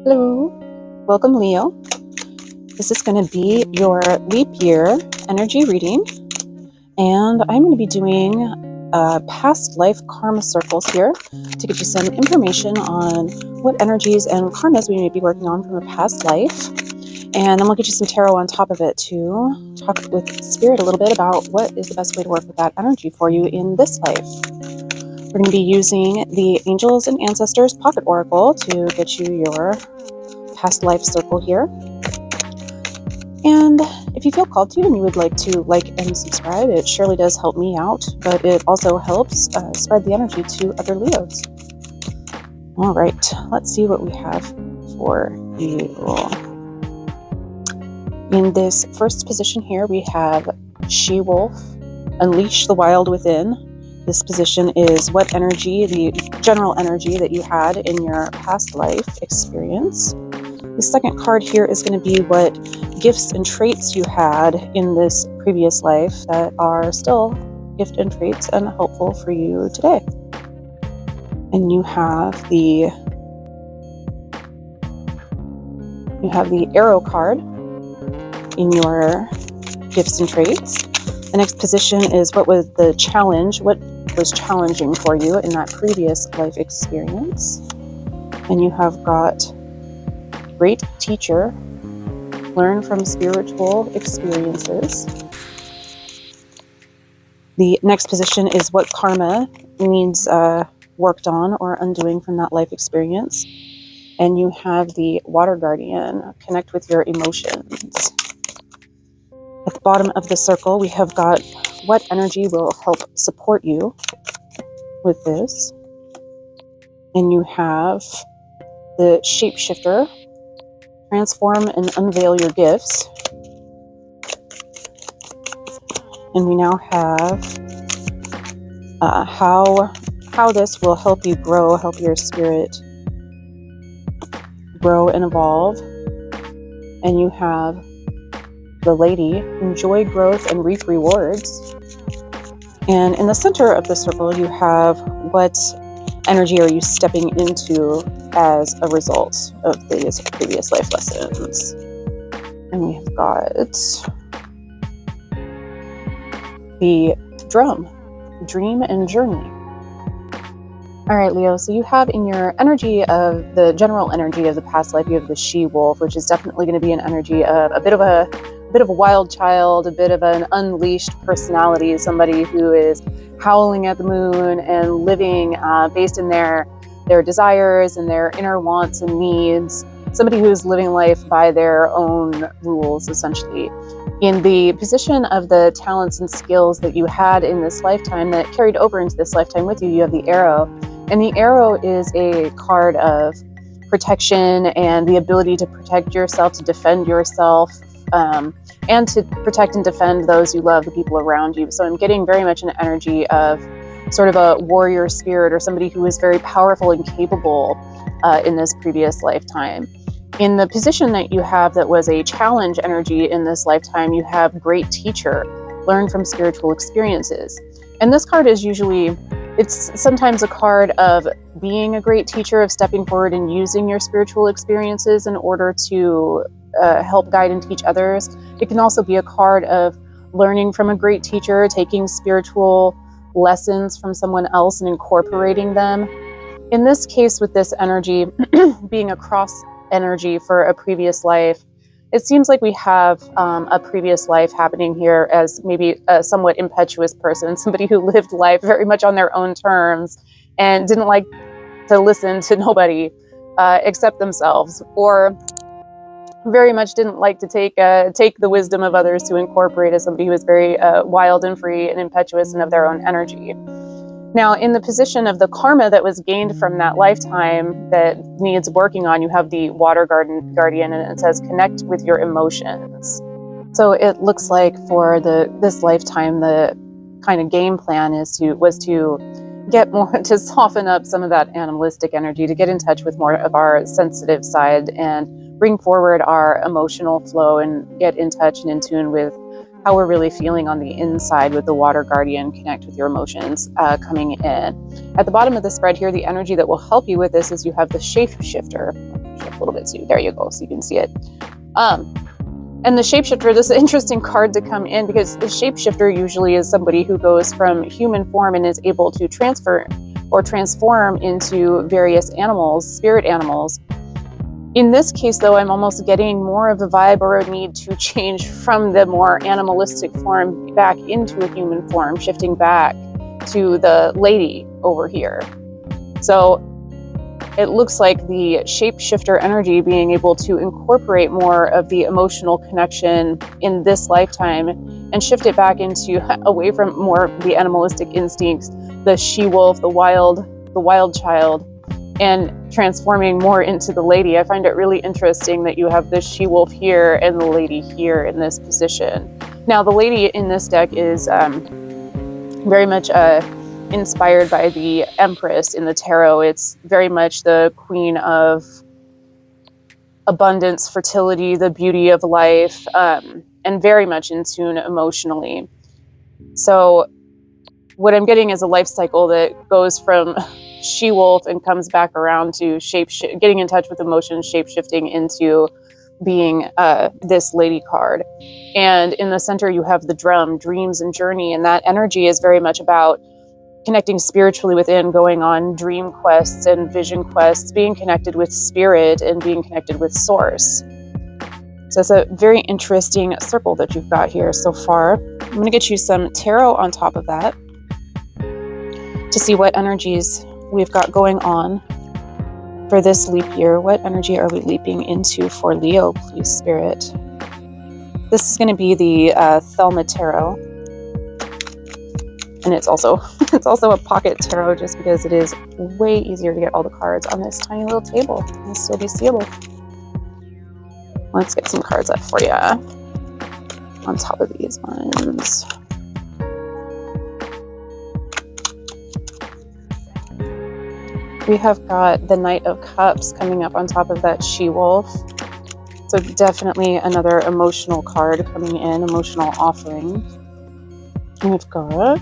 Hello, welcome Leo. This is going to be your leap year energy reading, and I'm going to be doing past life karma circles here to give you some information on what energies and karmas we may be working on from a past life. And then we'll get you some tarot on top of it to talk with spirit a little bit about what is the best way to work with that energy for you in this life. We're going to be using the Angels and Ancestors Pocket Oracle to get you your past life circle here. And if you feel called to and you would like to like and subscribe, it surely does help me out, but it also helps spread the energy to other Leos. All right, let's see what we have for you. In this first position here, we have She-Wolf, Unleash the Wild Within. This position is what energy, the general energy that you had in your past life experience. The second card here is going to be what gifts and traits you had in this previous life that are still gift and traits and helpful for you today. And you have the Arrow card in your gifts and traits. The next position is what was the challenge, what was challenging for you in that previous life experience. And you have got Great Teacher, learn from spiritual experiences. The next position is what karma needs worked on or undoing from that life experience. And you have the Water Guardian, connect with your emotions. At the bottom of the circle, we have got what energy will help support you with this. And you have the Shapeshifter, transform and unveil your gifts. And we now have how this will help you grow, help your spirit grow and evolve. And you have the Lady, enjoy growth and reap rewards. And in the center of the circle, you have what energy are you stepping into as a result of these previous life lessons. And we have got the Drum, dream and journey. All right, Leo, so you have in your energy of the general energy of the past life, you have the She-Wolf, which is definitely going to be an energy of a bit of a wild child, a bit of an unleashed personality, somebody who is howling at the moon and living based in their desires and their inner wants and needs, somebody who is living life by their own rules, essentially. In the position of the talents and skills that you had in this lifetime that carried over into this lifetime with you, you have the Arrow. And the Arrow is a card of protection and the ability to protect yourself, to defend yourself, and to protect and defend those you love, the people around you. So I'm getting very much an energy of sort of a warrior spirit or somebody who is very powerful and capable in this previous lifetime. In the position that you have that was a challenge energy in this lifetime, you have Great Teacher, learn from spiritual experiences. And this card is usually, it's sometimes a card of being a great teacher, of stepping forward and using your spiritual experiences in order to help guide and teach others. It can also be a card of learning from a great teacher, taking spiritual lessons from someone else and incorporating them. In this case, with this energy being a cross energy for a previous life, it seems like we have a previous life happening here as maybe a somewhat impetuous person, somebody who lived life very much on their own terms and didn't like to listen to nobody except themselves, or very much didn't like to take the wisdom of others to incorporate as somebody who was very wild and free and impetuous and of their own energy. Now, in the position of the karma that was gained from that lifetime that needs working on, you have the Water Guardian, and it says connect with your emotions. So it looks like for this lifetime, the kind of game plan was to get more, to soften up some of that animalistic energy, to get in touch with more of our sensitive side and bring forward our emotional flow and get in touch and in tune with how we're really feeling on the inside with the Water Guardian, connect with your emotions coming in. At the bottom of the spread here, the energy that will help you with this is you have the Shapeshifter. little bit too. There you go, so you can see it. And the shapeshifter, this is an interesting card to come in, because the shapeshifter usually is somebody who goes from human form and is able to transfer or transform into various animals, spirit animals. In this case, though, I'm almost getting more of a vibe or a need to change from the more animalistic form back into a human form, shifting back to the lady over here. So it looks like the shapeshifter energy being able to incorporate more of the emotional connection in this lifetime and shift it back into away from more of the animalistic instincts, the she-wolf, the wild child, and transforming more into the lady. I find it really interesting that you have this she-wolf here and the lady here in this position. Now, the lady in this deck is very much inspired by the Empress in the tarot. It's very much the queen of abundance, fertility, the beauty of life, and very much in tune emotionally. So what I'm getting is a life cycle that goes from she-wolf and comes back around to getting in touch with emotions, shape-shifting into being this lady card. And in the center you have the drum, dreams and journey, and that energy is very much about connecting spiritually within, going on dream quests and vision quests, being connected with spirit and being connected with source. So it's a very interesting circle that you've got here so far. I'm going to get you some tarot on top of that to see what energies we've got going on for this leap year. What energy are we leaping into for Leo, please, Spirit? This is going to be the Thelma Tarot. And it's also a pocket tarot, just because it is way easier to get all the cards on this tiny little table and still be seeable. Let's get some cards up for you on top of these ones. We have got the Knight of Cups coming up on top of that she-wolf. So definitely another emotional card coming in, emotional offering. We've got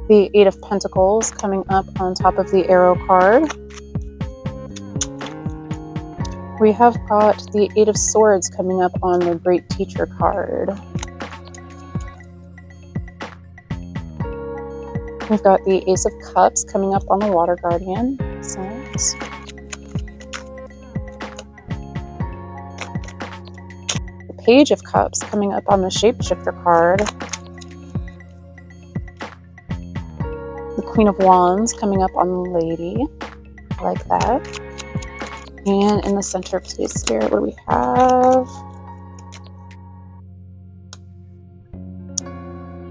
the Eight of Pentacles coming up on top of the Arrow card. We have got the Eight of Swords coming up on the Great Teacher card. We've got the Ace of Cups coming up on the Water Guardian. Excellent. Page of Cups coming up on the Shapeshifter card. The Queen of Wands coming up on the Lady. I like that. And in the center, please, Spirit, what do we have?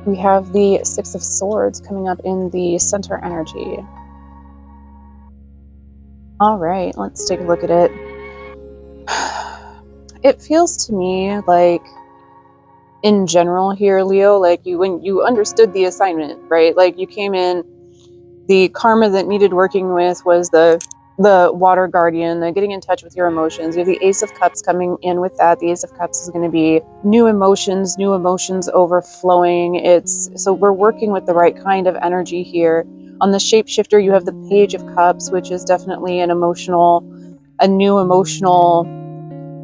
We have the Six of Swords coming up in the center energy. All right, let's take a look at it. It feels to me like, in general here, Leo, like when you understood the assignment, right? Like you came in, the karma that needed working with was the Water Guardian, the getting in touch with your emotions. You have the Ace of Cups coming in with that. The Ace of Cups is going to be new emotions overflowing. So we're working with the right kind of energy here. On the Shapeshifter, you have the Page of Cups, which is definitely a new emotional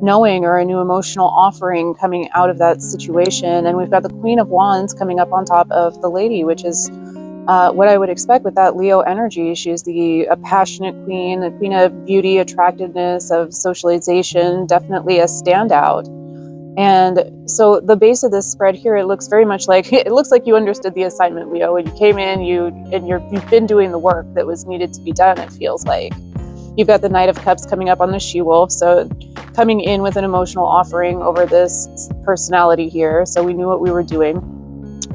knowing or a new emotional offering coming out of that situation. And we've got the Queen of Wands coming up on top of the Lady, which is what I would expect with that Leo energy. She's a passionate queen, the queen of beauty, attractiveness, of socialization, definitely a standout. And so the base of this spread here, it looks very much like, it looks like you understood the assignment, Leo. When you came in, you've been doing the work that was needed to be done, it feels like. You've got the Knight of Cups coming up on the She-Wolf, so coming in with an emotional offering over this personality here. So we knew what we were doing,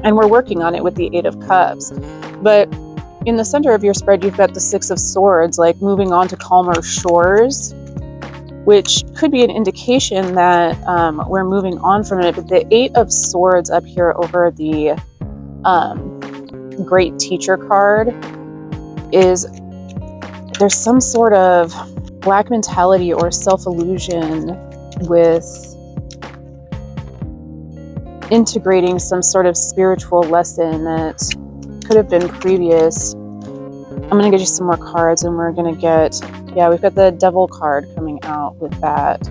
and we're working on it with the Eight of Cups. But in the center of your spread, you've got the Six of Swords, like moving on to calmer shores, which could be an indication that we're moving on from it. But the Eight of Swords up here over the Great Teacher card is, there's some sort of black mentality or self-illusion with integrating some sort of spiritual lesson that could have been previous. I'm going to get you some more cards, and we're going to get Yeah, we've got the Devil card coming out with that.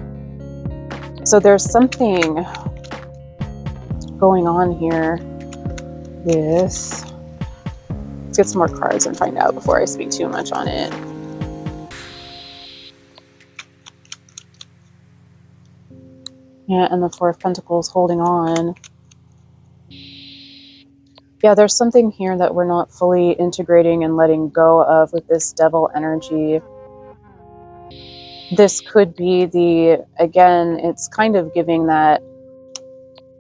So there's something going on here with... Let's get some more cards and find out before I speak too much on it. Yeah, and the Four of Pentacles holding on. Yeah, there's something here that we're not fully integrating and letting go of with this Devil energy. This could be again, it's kind of giving that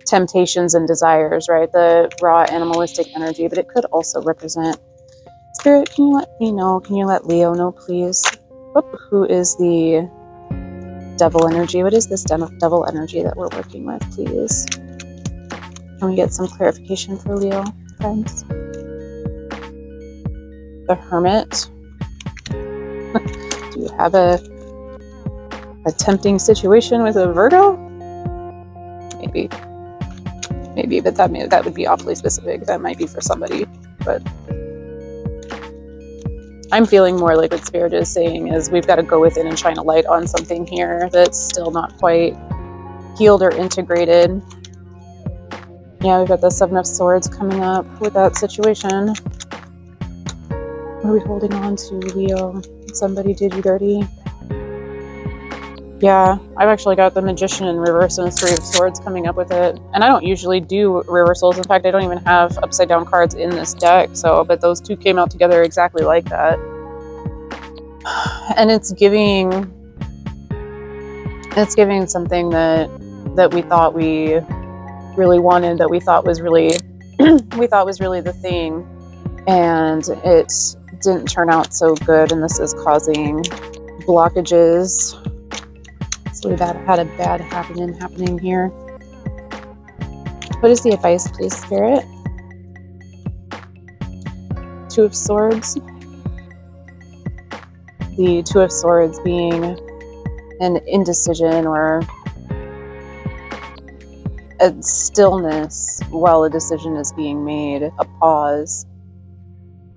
temptations and desires, right? The raw animalistic energy, but it could also represent... Spirit, can you let me know? Can you let Leo know, please? Who is the Devil energy? What is this Devil energy that we're working with, please? Can we get some clarification for Leo, friends? The Hermit. Do you have a tempting situation with a Virgo? Maybe, but that would be awfully specific. That might be for somebody, but I'm feeling more like what Spirit is saying is we've got to go within and shine a light on something here that's still not quite healed or integrated. Yeah, we've got the Seven of Swords coming up with that situation. What are we holding on to, Leo? Somebody did you dirty. Yeah, I've actually got the Magician in reverse and the Three of Swords coming up with it. And I don't usually do reversals. In fact, I don't even have upside down cards in this deck. But those two came out together exactly like that. And it's giving something that we thought we really wanted, that we thought was really the thing. And it didn't turn out so good. And this is causing blockages. So we've had a bad happening here. What is the advice, please, Spirit? Two of Swords. The Two of Swords being an indecision or a stillness while a decision is being made, a pause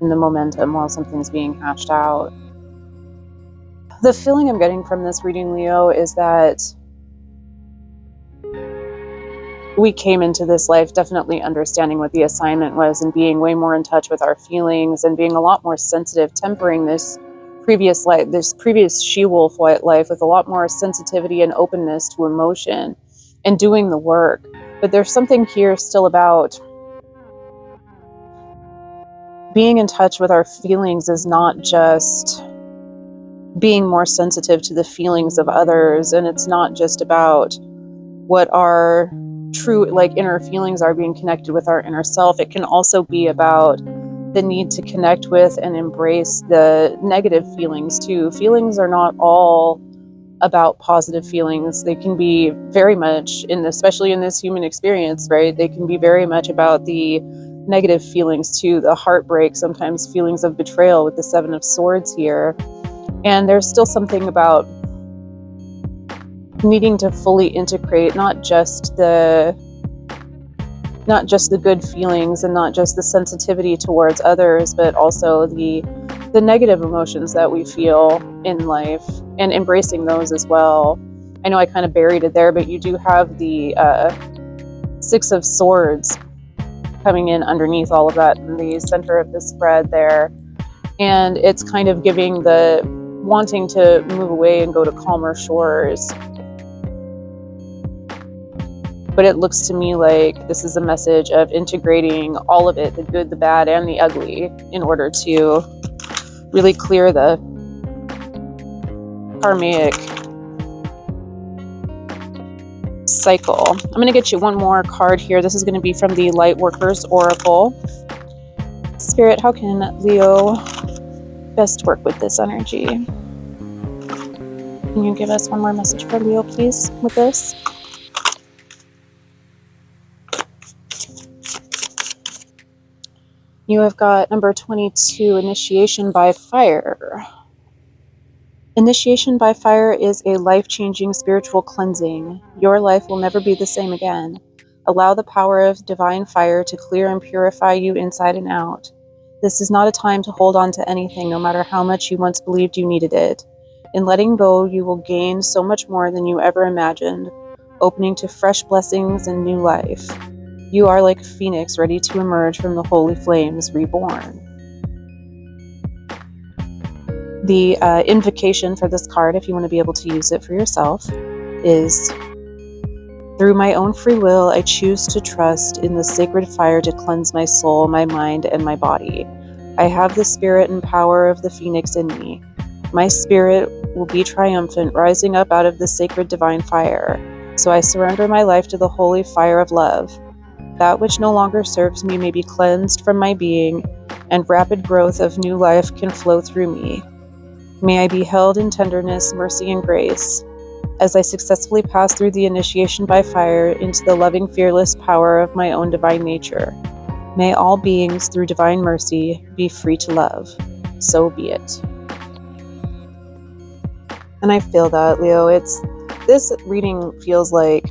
in the momentum while something's being hashed out. The feeling I'm getting from this reading, Leo, is that we came into this life definitely understanding what the assignment was and being way more in touch with our feelings and being a lot more sensitive, tempering this previous life, this previous she-wolf life with a lot more sensitivity and openness to emotion and doing the work. But there's something here still about being in touch with our feelings is not just being more sensitive to the feelings of others, and it's not just about what our true inner feelings are, being connected with our inner self. It can also be about the need to connect with and embrace the negative feelings too. Feelings are not all about positive feelings. They can be very much, especially in this human experience, right? They can be very much about the negative feelings too, the heartbreak, sometimes feelings of betrayal with the Seven of Swords here. And there's still something about needing to fully integrate not just the good feelings and not just the sensitivity towards others, but also the negative emotions that we feel in life and embracing those as well. I know I kind of buried it there, but you do have the Six of Swords coming in underneath all of that in the center of the spread there. And it's kind of giving the wanting to move away and go to calmer shores. But it looks to me like this is a message of integrating all of it, the good, the bad, and the ugly, in order to really clear the karmic cycle. I'm going to get you one more card here. This is going to be from the Lightworkers Oracle. Spirit, how can Leo best work with this energy? Can you give us one more message for Leo, please, with this? You have got number 22, Initiation by Fire. Initiation by fire is a life-changing spiritual cleansing. Your life will never be the same again. Allow the power of divine fire to clear and purify you inside and out. This is not a time to hold on to anything, no matter how much you once believed you needed it. In letting go, you will gain so much more than you ever imagined, opening to fresh blessings and new life. You are like a phoenix ready to emerge from the holy flames, reborn. The invocation for this card, if you want to be able to use it for yourself, is: through my own free will, I choose to trust in the sacred fire to cleanse my soul, my mind, and my body. I have the spirit and power of the phoenix in me. My spirit will be triumphant, rising up out of the sacred divine fire. So I surrender my life to the holy fire of love. That which no longer serves me may be cleansed from my being, and rapid growth of new life can flow through me. May I be held in tenderness, mercy, and grace as I successfully pass through the initiation by fire into the loving, fearless power of my own divine nature. May all beings, through divine mercy, be free to love. So be it. And I feel that, Leo. This reading feels like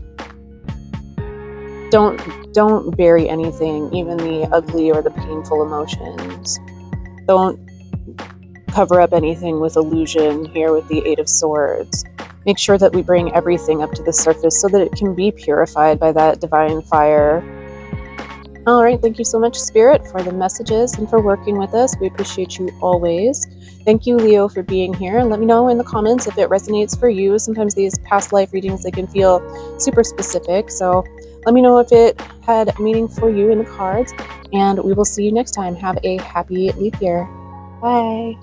don't bury anything, even the ugly or the painful emotions. Don't cover up anything with illusion here with the Eight of Swords. Make sure that we bring everything up to the surface so that it can be purified by that divine fire. All right, thank you so much, Spirit, for the messages and for working with us. We appreciate you always. Thank you, Leo, for being here. And let me know in the comments if it resonates for you. Sometimes these past life readings, they can feel super specific. So let me know if it had meaning for you in the cards. And we will see you next time. Have a happy leap year. Bye.